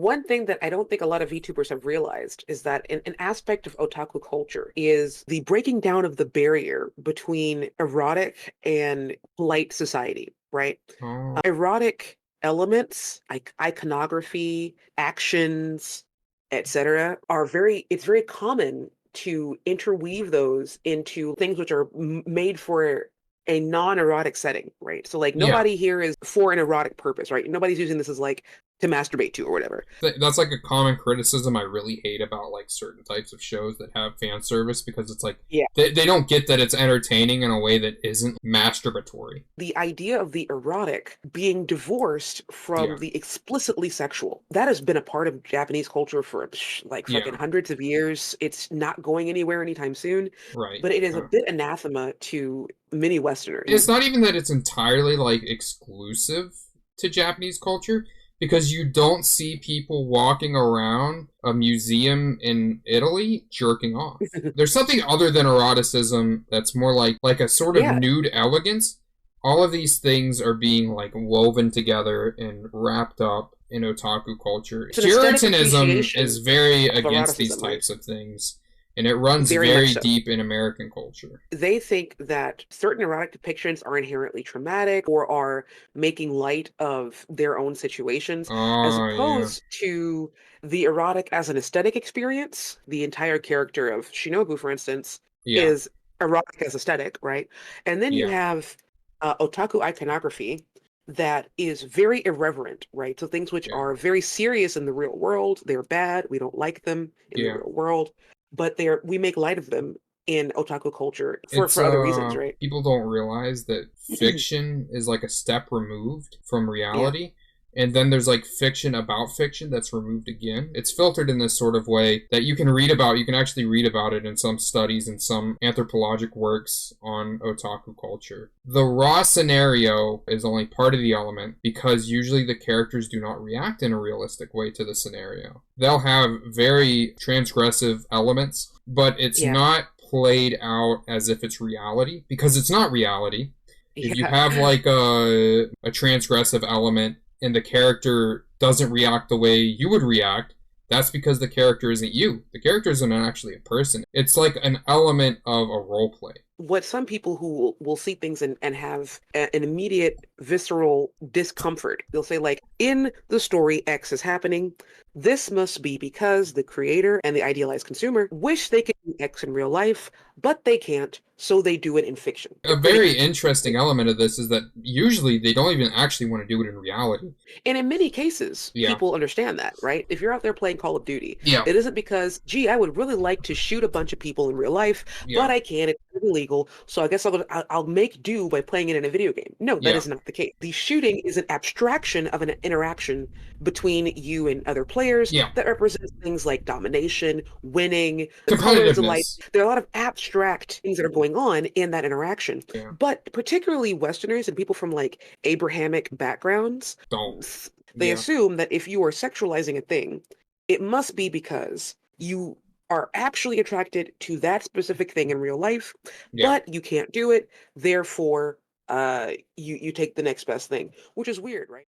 one thing that I don't think a lot of VTubers have realized is that an aspect of otaku culture is the breaking down of the barrier between erotic and polite society, right? Oh, Erotic elements, like iconography, actions, etc., it's very common to interweave those into things which are made for a non-erotic setting, right? So like yeah. nobody here is for an erotic purpose, right? Nobody's using this as like to masturbate to or whatever. That's like a common criticism I really hate about like certain types of shows that have fan service because it's like Yeah. they don't get that it's entertaining in a way that isn't masturbatory. The idea of the erotic being divorced from Yeah, the explicitly sexual, that has been a part of Japanese culture for like fucking yeah, hundreds of years. It's not going anywhere anytime soon, right. but it is a bit anathema to many Westerners. It's not even that it's entirely like exclusive to Japanese culture because you don't see people walking around a museum in Italy jerking off. There's something other than eroticism that's more like a sort of Yeah, nude elegance. All of these things are being like woven together and wrapped up in otaku culture. it's an aesthetic Puritanism is appreciation very of against these eroticism, right? types of things, and it runs Very much very so. deep in American culture. They think that certain erotic depictions are inherently traumatic or are making light of their own situations, as Oh, yeah. opposed to the erotic as an aesthetic experience. The entire character of Shinobu, for instance, Yeah, is erotic as aesthetic, right? And then you yeah, have otaku iconography that is very irreverent, right? So things which yeah, are very serious in the real world, they're bad, we don't like them in the yeah. real world, but we make light of them in otaku culture It's for other reasons, right? people don't realize that fiction is like a step removed from Yeah. reality. And then there's like fiction about fiction that's removed again. It's filtered in this sort of way that you can read about. You can actually read about it in some studies and some anthropologic works on otaku culture. The raw scenario is only part of the element because usually the characters do not react in a realistic way to the scenario. They'll have very transgressive elements, but it's Yeah. not played out as if it's reality because it's not reality. If you Yeah. have like a transgressive element and the character doesn't react the way you would react, that's because the character isn't you. The character isn't actually a person. It's like an element of a role play. What some people who will see things and have an immediate visceral discomfort, they'll say, like, in the story, X is happening. This must be because the creator and the idealized consumer wish they could do X in real life, but they can't, so they do it in fiction. They're A creating very a interesting element of this is that usually they don't even actually want to do it in reality. And in many cases, Yeah. people understand that, right? If you're out there playing Call of Duty, Yeah. it isn't because, gee, I would really like to shoot a bunch of people in real life, Yeah. but I can't. It's illegal. So I guess I'll make do by playing it in a video game. No, that Yeah. is not the case. The shooting is an abstraction of an interaction between you and other players Yeah. that represents things like domination, winning, the colors of light. Competitiveness. There are a lot of abstract things that are going on in that interaction. Yeah. But particularly Westerners and people from like Abrahamic backgrounds, Don't. they Yeah. assume that if you are sexualizing a thing, it must be because you are actually attracted to that specific thing in real life, Yeah. but you can't do it. Therefore, you take the next best thing, which is weird, right?